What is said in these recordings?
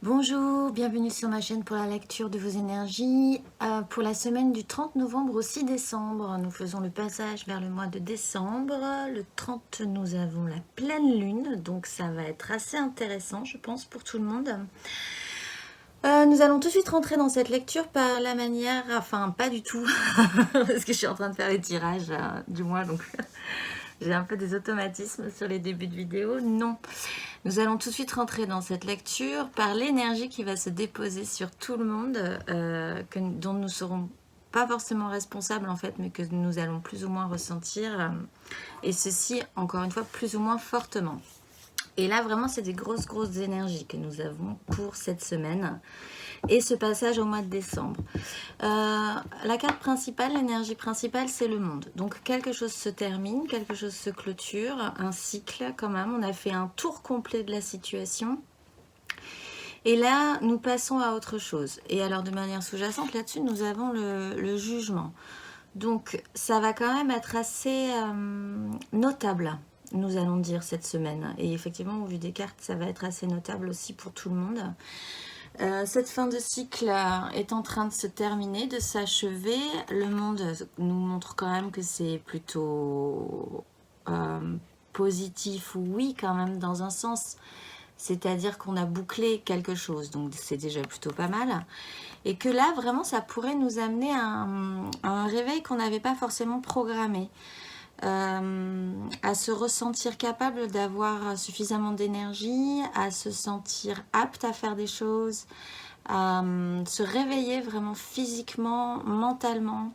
Bonjour, bienvenue sur ma chaîne pour la lecture de vos énergies. Pour la semaine du 30 novembre au 6 décembre, nous faisons le passage vers le mois de décembre. Le 30, nous avons la pleine lune, donc ça va être assez intéressant, je pense, pour tout le monde. Nous allons tout de suite rentrer dans cette lecture par la manière, enfin pas du tout, parce que je suis en train de faire les tirages du mois, donc j'ai un peu des automatismes sur les débuts de vidéo. Non, nous allons tout de suite rentrer dans cette lecture par l'énergie qui va se déposer sur tout le monde, dont nous ne serons pas forcément responsables en fait, mais que nous allons plus ou moins ressentir, et ceci encore une fois plus ou moins fortement. Et là, vraiment, c'est des grosses énergies que nous avons pour cette semaine et ce passage au mois de décembre. La carte principale, l'énergie principale, c'est le monde. Donc, quelque chose se termine, quelque chose se clôture, un cycle quand même. On a fait un tour complet de la situation. Et là, nous passons à autre chose. Et alors, de manière sous-jacente, là-dessus, nous avons le jugement. Donc, ça va quand même être assez notable, nous allons dire, cette semaine. Et effectivement, au vu des cartes, ça va être assez notable aussi pour tout le monde. Cette fin de cycle est en train de se terminer, de s'achever. Le monde nous montre quand même que c'est plutôt positif, oui, quand même, dans un sens. C'est-à-dire qu'on a bouclé quelque chose, donc c'est déjà plutôt pas mal. Et que là, vraiment, ça pourrait nous amener à un réveil qu'on n'avait pas forcément programmé. À se ressentir capable d'avoir suffisamment d'énergie, à se sentir apte à faire des choses, à se réveiller vraiment physiquement, mentalement,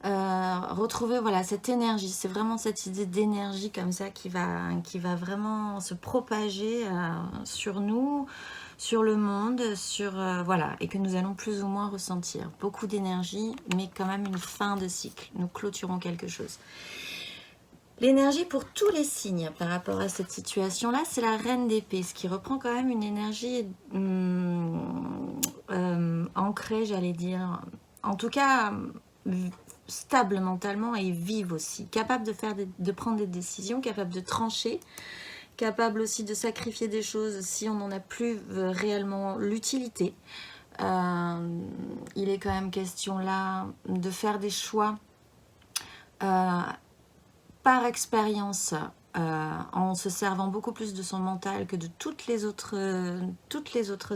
retrouver voilà, cette énergie. C'est vraiment cette idée d'énergie comme ça qui va vraiment se propager sur nous, sur le monde, voilà, et que nous allons plus ou moins ressentir. Beaucoup d'énergie, mais quand même une fin de cycle. Nous clôturons quelque chose. L'énergie pour tous les signes par rapport à cette situation-là, c'est la reine d'épée, ce qui reprend quand même une énergie ancrée, j'allais dire. En tout cas, stable mentalement et vive aussi. Capable de prendre des décisions, capable de trancher, capable aussi de sacrifier des choses si on n'en a plus réellement l'utilité. Il est quand même question là de faire des choix par expérience, en se servant beaucoup plus de son mental que de toutes les autres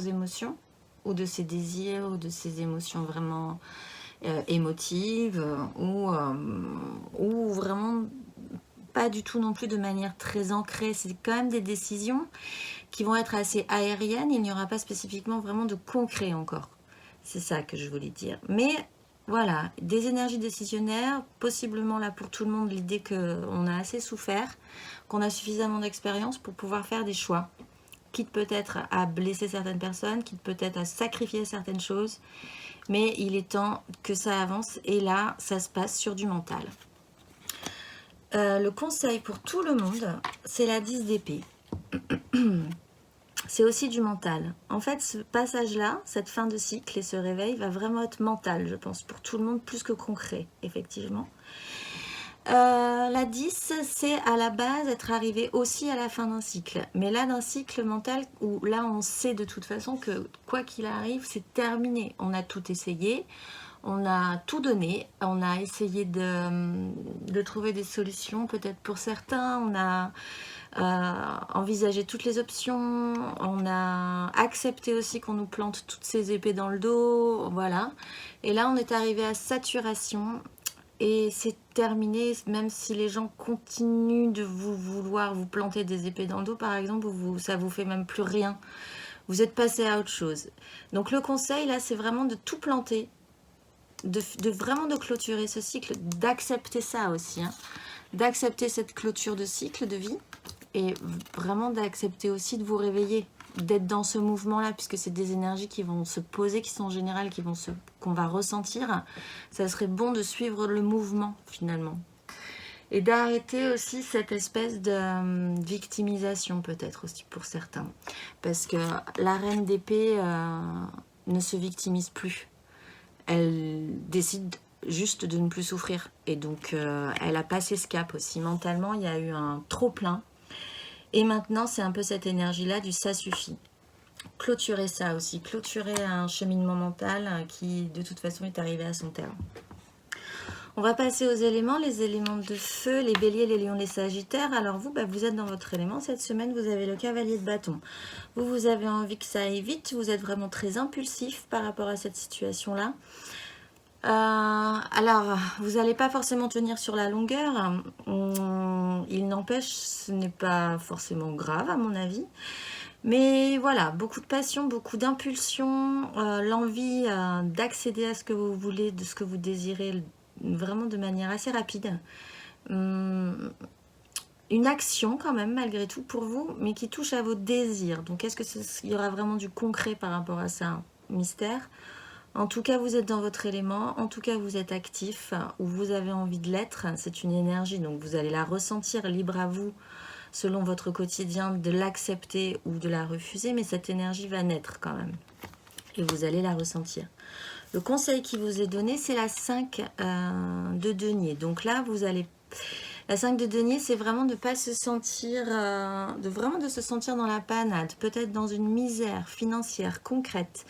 émotions, ou de ses désirs, ou de ses émotions vraiment émotives, ou vraiment pas du tout non plus de manière très ancrée. C'est quand même des décisions qui vont être assez aériennes. Il n'y aura pas spécifiquement vraiment de concret encore. C'est ça que je voulais dire. Mais voilà, des énergies décisionnaires, possiblement là pour tout le monde, l'idée qu'on a assez souffert, qu'on a suffisamment d'expérience pour pouvoir faire des choix, quitte peut-être à blesser certaines personnes, quitte peut-être à sacrifier certaines choses, mais il est temps que ça avance, et là, ça se passe sur du mental. Le conseil pour tout le monde, c'est la 10 d'épée. C'est aussi du mental. En fait, ce passage-là, cette fin de cycle et ce réveil va vraiment être mental, je pense, pour tout le monde, plus que concret, effectivement. La 10, c'est à la base être arrivé aussi à la fin d'un cycle. Mais là, d'un cycle mental où là, on sait de toute façon que quoi qu'il arrive, c'est terminé. On a tout essayé, on a tout donné, on a essayé de trouver des solutions, peut-être pour certains, on a envisagé toutes les options, on a accepté aussi qu'on nous plante toutes ces épées dans le dos, voilà. Et là, on est arrivé à saturation et c'est terminé, même si les gens continuent de vouloir vous planter des épées dans le dos, par exemple, ça vous fait même plus rien. Vous êtes passé à autre chose. Donc le conseil, là, c'est vraiment de tout planter, vraiment de clôturer ce cycle, d'accepter ça aussi, hein, d'accepter cette clôture de cycle de vie, et vraiment d'accepter aussi de vous réveiller, d'être dans ce mouvement-là, puisque c'est des énergies qui vont se poser, qui sont générales, qu'on va ressentir. Ça serait bon de suivre le mouvement, finalement. Et d'arrêter aussi cette espèce de victimisation, peut-être aussi pour certains. Parce que la reine d'épée ne se victimise plus. Elle décide juste de ne plus souffrir. Et donc, elle a passé ce cap aussi. Mentalement, il y a eu un trop-plein. Et maintenant, c'est un peu cette énergie-là du « ça suffit ». clôturer ça aussi, clôturer un cheminement mental qui de toute façon est arrivé à son terme. On va passer aux éléments, les éléments de feu, les béliers, les lions, les sagittaires. Alors vous, vous êtes dans votre élément. Cette semaine, vous avez le cavalier de bâton. Vous avez envie que ça aille vite. Vous êtes vraiment très impulsif par rapport à cette situation-là. Alors, vous n'allez pas forcément tenir sur la longueur. Il n'empêche, ce n'est pas forcément grave à mon avis. Mais voilà, beaucoup de passion, beaucoup d'impulsion, l'envie d'accéder à ce que vous voulez, de ce que vous désirez, vraiment de manière assez rapide. Une action quand même, malgré tout, pour vous, mais qui touche à vos désirs. Donc, est-ce qu'il y aura vraiment du concret par rapport à ça? Mystère. En tout cas, vous êtes dans votre élément. En tout cas, vous êtes actif, ou vous avez envie de l'être. C'est une énergie, donc vous allez la ressentir, libre à vous, selon votre quotidien, de l'accepter ou de la refuser. Mais cette énergie va naître quand même. Et vous allez la ressentir. Le conseil qui vous est donné, c'est la 5 de denier. Donc là, vous allez... La 5 de denier, c'est vraiment de pas se sentir... de se sentir dans la panade. Peut-être dans une misère financière concrète.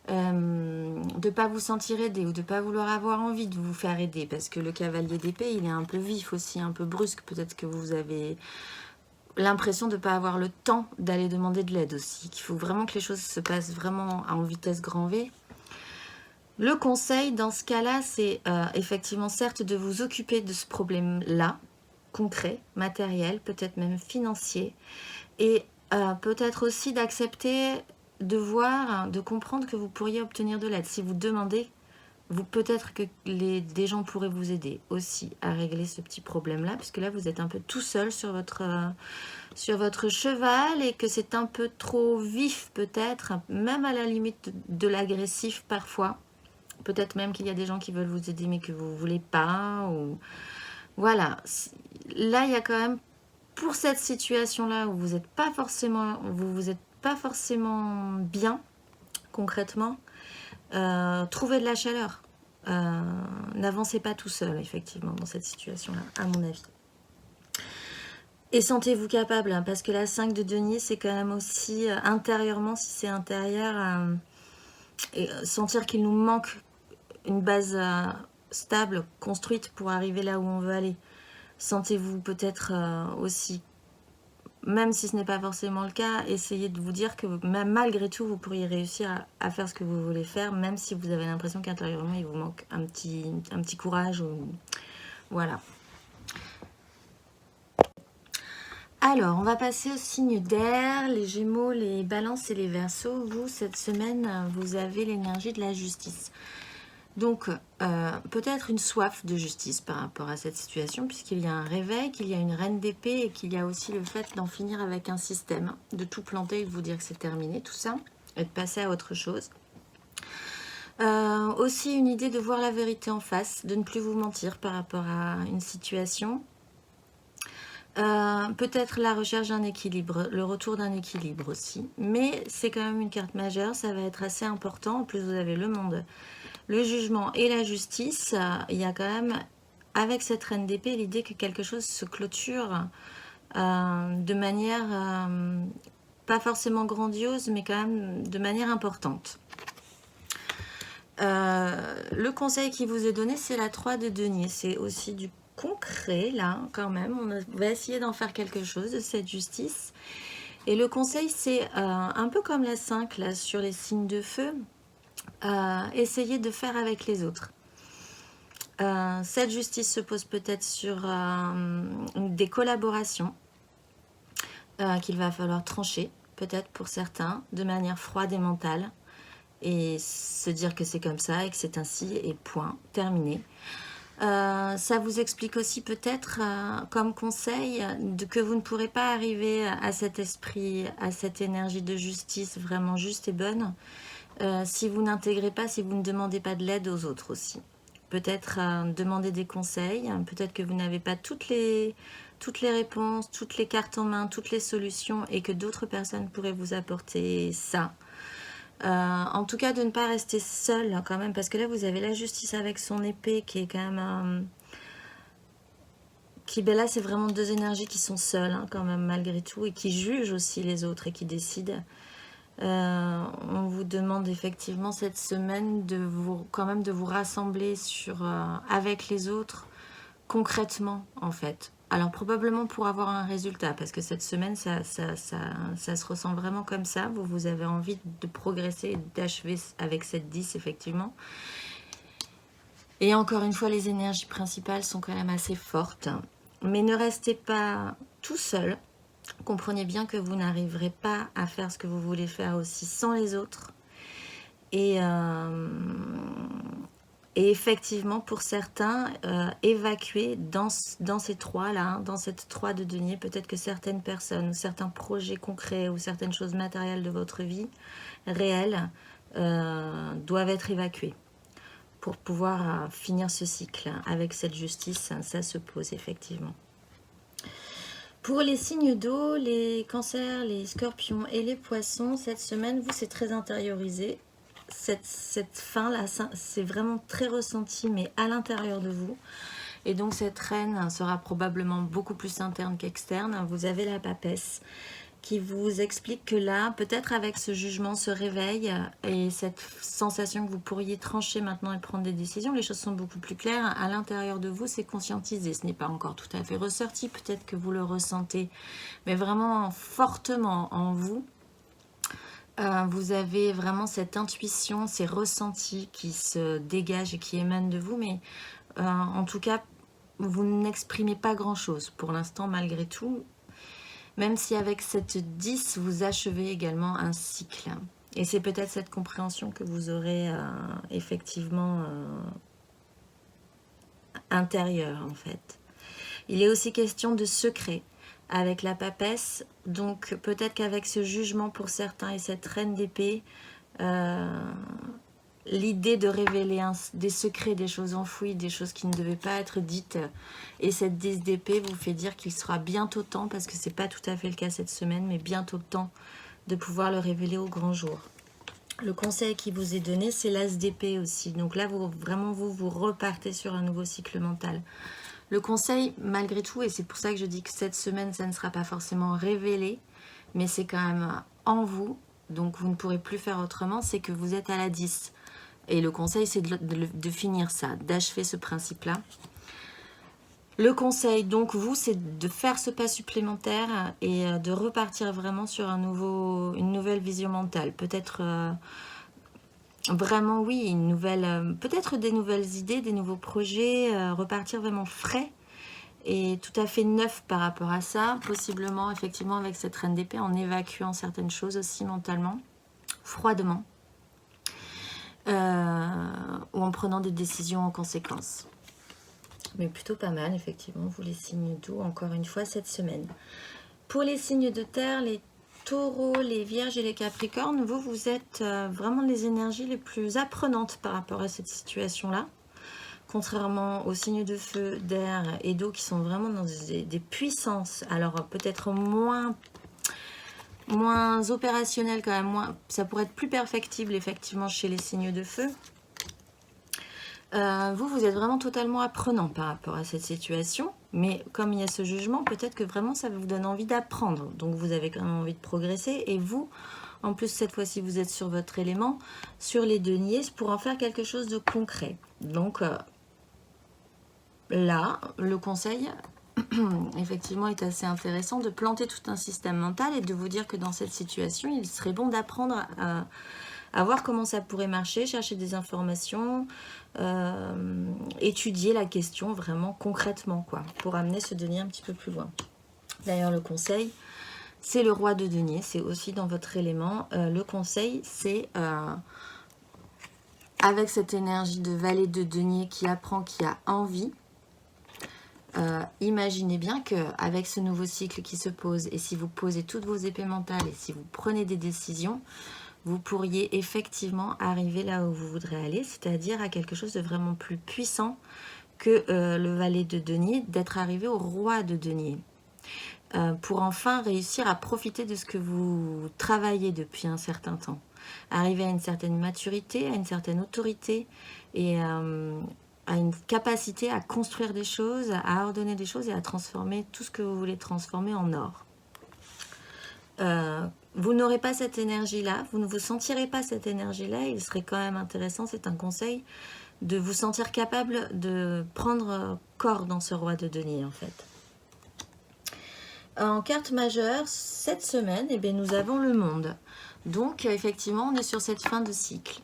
De ne pas vous sentir aidé ou de ne pas vouloir avoir envie de vous faire aider. Parce que le cavalier d'épée, il est un peu vif aussi, un peu brusque. Peut-être que vous avez... l'impression de ne pas avoir le temps d'aller demander de l'aide aussi. Qu'il faut vraiment que les choses se passent vraiment en vitesse grand V. Le conseil dans ce cas-là, c'est effectivement certes de vous occuper de ce problème-là, concret, matériel, peut-être même financier, et peut-être aussi d'accepter de voir, de comprendre que vous pourriez obtenir de l'aide. Si vous demandez, peut-être que des gens pourraient vous aider aussi à régler ce petit problème-là, puisque là, vous êtes un peu tout seul sur votre cheval et que c'est un peu trop vif peut-être, même à la limite de l'agressif parfois. Peut-être même qu'il y a des gens qui veulent vous aider mais que vous ne voulez pas. Ou... Voilà. Là, il y a quand même, pour cette situation-là où vous n'êtes pas forcément, bien, concrètement, trouvez de la chaleur. N'avancez pas tout seul, effectivement, dans cette situation-là, à mon avis. Et sentez-vous capable, hein, parce que la 5 de denier, c'est quand même aussi intérieurement, si c'est intérieur, et sentir qu'il nous manque une base stable, construite pour arriver là où on veut aller. Sentez-vous peut-être aussi, même si ce n'est pas forcément le cas, essayez de vous dire que même malgré tout, vous pourriez réussir à faire ce que vous voulez faire, même si vous avez l'impression qu'intérieurement, il vous manque un petit courage. Voilà. Alors, on va passer au signe d'air, les Gémeaux, les Balances et les Verseaux. Vous, cette semaine, vous avez l'énergie de la justice. Donc, peut-être une soif de justice par rapport à cette situation, puisqu'il y a un réveil, qu'il y a une reine d'épée et qu'il y a aussi le fait d'en finir avec un système, de tout planter et de vous dire que c'est terminé, tout ça, et de passer à autre chose. Aussi une idée de voir la vérité en face, de ne plus vous mentir par rapport à une situation. Peut-être la recherche d'un équilibre, le retour d'un équilibre aussi. Mais c'est quand même une carte majeure, ça va être assez important. En plus, vous avez le monde, le jugement et la justice. Il y a quand même, avec cette reine d'épée, l'idée que quelque chose se clôture de manière pas forcément grandiose, mais quand même de manière importante. Le conseil qui vous est donné, c'est la 3 de denier. C'est aussi du concret, là, quand même. On va essayer d'en faire quelque chose de cette justice. Et le conseil, c'est un peu comme la 5, là, sur les signes de feu. Essayez de faire avec les autres. Cette justice se pose peut-être sur des collaborations qu'il va falloir trancher, peut-être pour certains, de manière froide et mentale. Et se dire que c'est comme ça et que c'est ainsi et point, terminé. Ça vous explique aussi peut-être comme conseil que vous ne pourrez pas arriver à cet esprit, à cette énergie de justice vraiment juste et bonne si vous n'intégrez pas, si vous ne demandez pas de l'aide aux autres aussi. Peut-être demander des conseils, peut-être que vous n'avez pas toutes les réponses, toutes les cartes en main, toutes les solutions et que d'autres personnes pourraient vous apporter ça. En tout cas, de ne pas rester seul quand même, parce que là, vous avez la justice avec son épée qui est quand même... là, c'est vraiment deux énergies qui sont seules, hein, quand même, malgré tout, et qui jugent aussi les autres et qui décident. On vous demande effectivement cette semaine quand même de vous rassembler avec les autres concrètement en fait. Alors probablement pour avoir un résultat, parce que cette semaine ça se ressent vraiment comme ça. Vous avez envie de progresser et d'achever avec cette 10 effectivement. Et encore une fois, les énergies principales sont quand même assez fortes. Mais ne restez pas tout seul. Comprenez bien que vous n'arriverez pas à faire ce que vous voulez faire aussi sans les autres. Et effectivement, pour certains, évacuer dans ces trois-là, dans cette 3 de denier, peut-être que certaines personnes, certains projets concrets ou certaines choses matérielles de votre vie réelle doivent être évacuées pour pouvoir finir ce cycle. Avec cette justice, ça se pose effectivement. Pour les signes d'eau, les cancers, les scorpions et les poissons, cette semaine, vous, c'est très intériorisé. Cette fin-là, c'est vraiment très ressenti, mais à l'intérieur de vous. Et donc, cette reine sera probablement beaucoup plus interne qu'externe. Vous avez la papesse qui vous explique que là, peut-être avec ce jugement, ce réveil et cette sensation que vous pourriez trancher maintenant et prendre des décisions, les choses sont beaucoup plus claires. À l'intérieur de vous, c'est conscientisé. Ce n'est pas encore tout à fait ressorti. Peut-être que vous le ressentez, mais vraiment fortement en vous. Vous avez vraiment cette intuition, ces ressentis qui se dégagent et qui émanent de vous, mais en tout cas, vous n'exprimez pas grand-chose pour l'instant malgré tout, même si avec cette 10, vous achevez également un cycle. Et c'est peut-être cette compréhension que vous aurez effectivement intérieure en fait. Il est aussi question de secret avec la papesse, donc peut-être qu'avec ce jugement pour certains et cette reine d'épée, l'idée de révéler des secrets, des choses enfouies, des choses qui ne devaient pas être dites, et cette 10 d'épée vous fait dire qu'il sera bientôt temps, parce que c'est pas tout à fait le cas cette semaine, mais bientôt temps de pouvoir le révéler au grand jour. Le conseil qui vous est donné, c'est l'as d'épée aussi. Donc là, vous repartez sur un nouveau cycle mental. Le conseil, malgré tout, et c'est pour ça que je dis que cette semaine, ça ne sera pas forcément révélé, mais c'est quand même en vous, donc vous ne pourrez plus faire autrement, c'est que vous êtes à la 10. Et le conseil, c'est de finir ça, d'achever ce principe-là. Le conseil, donc, vous, c'est de faire ce pas supplémentaire et de repartir vraiment sur une nouvelle vision mentale. Peut-être vraiment, oui, peut-être des nouvelles idées, des nouveaux projets, repartir vraiment frais et tout à fait neuf par rapport à ça. Possiblement, effectivement, avec cette reine d'épée, en évacuant certaines choses aussi mentalement, froidement. Ou en prenant des décisions en conséquence. Mais plutôt pas mal, effectivement, vous les signes d'eau, encore une fois, cette semaine. Pour les signes de terre, les taureaux, les vierges et les capricornes, vous êtes vraiment les énergies les plus apprenantes par rapport à cette situation-là. Contrairement aux signes de feu, d'air et d'eau qui sont vraiment dans des puissances, alors peut-être moins opérationnel quand même, ça pourrait être plus perfectible effectivement chez les signes de feu. Vous êtes vraiment totalement apprenant par rapport à cette situation, mais comme il y a ce jugement, peut-être que vraiment ça vous donne envie d'apprendre, donc vous avez quand même envie de progresser, et vous, en plus cette fois-ci vous êtes sur votre élément, sur les deniers, pour en faire quelque chose de concret. Donc là, le conseil effectivement est assez intéressant de planter tout un système mental et de vous dire que dans cette situation, il serait bon d'apprendre à voir comment ça pourrait marcher, chercher des informations, étudier la question vraiment concrètement, quoi, pour amener ce denier un petit peu plus loin. D'ailleurs, le conseil, c'est le roi de denier, c'est aussi dans votre élément. Le conseil, c'est avec cette énergie de valet de denier qui apprend, qui a envie, imaginez bien qu'avec ce nouveau cycle qui se pose, et si vous posez toutes vos épées mentales, et si vous prenez des décisions, vous pourriez effectivement arriver là où vous voudrez aller, c'est-à-dire à quelque chose de vraiment plus puissant que le valet de denier, d'être arrivé au roi de denier. Pour enfin réussir à profiter de ce que vous travaillez depuis un certain temps. Arriver à une certaine maturité, à une certaine autorité et à une capacité à construire des choses, à ordonner des choses et à transformer tout ce que vous voulez transformer en or. vous n'aurez pas cette énergie-là, vous ne vous sentirez pas cette énergie-là. Il serait quand même intéressant, c'est un conseil, de vous sentir capable de prendre corps dans ce roi de denier en fait. En carte majeure, cette semaine, eh bien, nous avons le monde. Donc effectivement, on est sur cette fin de cycle.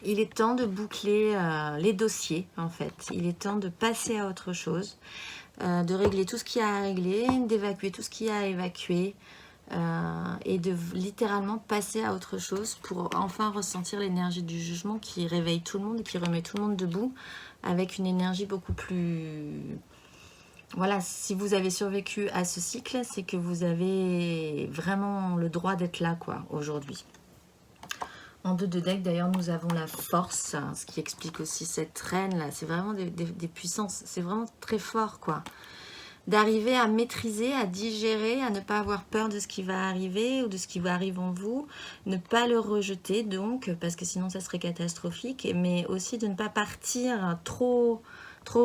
Il est temps de boucler les dossiers en fait. Il est temps de passer à autre chose, de régler tout ce qu'il y a à régler, d'évacuer tout ce qu'il y a à évacuer. Et de littéralement passer à autre chose pour enfin ressentir l'énergie du jugement qui réveille tout le monde et qui remet tout le monde debout avec une énergie beaucoup plus... Voilà, si vous avez survécu à ce cycle, c'est que vous avez vraiment le droit d'être là, quoi, aujourd'hui. En 2 de deck, d'ailleurs, nous avons la force, ce qui explique aussi cette reine-là. C'est vraiment des puissances, c'est vraiment très fort, quoi. D'arriver à maîtriser, à digérer, à ne pas avoir peur de ce qui va arriver ou de ce qui va arriver en vous, ne pas le rejeter donc, parce que sinon ça serait catastrophique, mais aussi de ne pas partir trop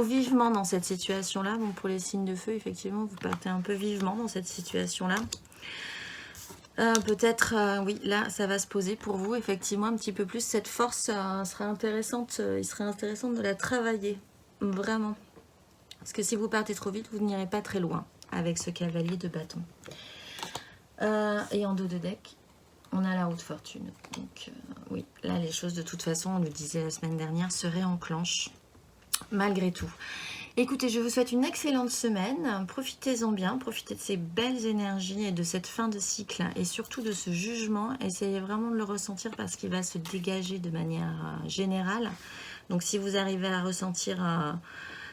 vivement dans cette situation-là. Bon, pour les signes de feu, effectivement, vous partez un peu vivement dans cette situation-là. Peut-être, oui, là, ça va se poser pour vous, effectivement, un petit peu plus. Cette force sera intéressante, il serait intéressant de la travailler, vraiment. Parce que si vous partez trop vite, vous n'irez pas très loin avec ce cavalier de bâton. Et en 2 de deck, on a la haute fortune. Donc oui, là les choses de toute façon, on le disait la semaine dernière, se réenclenchent malgré tout. Écoutez, je vous souhaite une excellente semaine. Profitez-en bien, profitez de ces belles énergies et de cette fin de cycle et surtout de ce jugement. Essayez vraiment de le ressentir parce qu'il va se dégager de manière générale. Donc si vous arrivez à ressentir...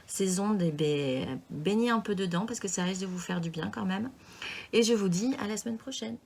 ces ondes, et baignez un peu dedans parce que ça risque de vous faire du bien quand même. Et je vous dis à la semaine prochaine.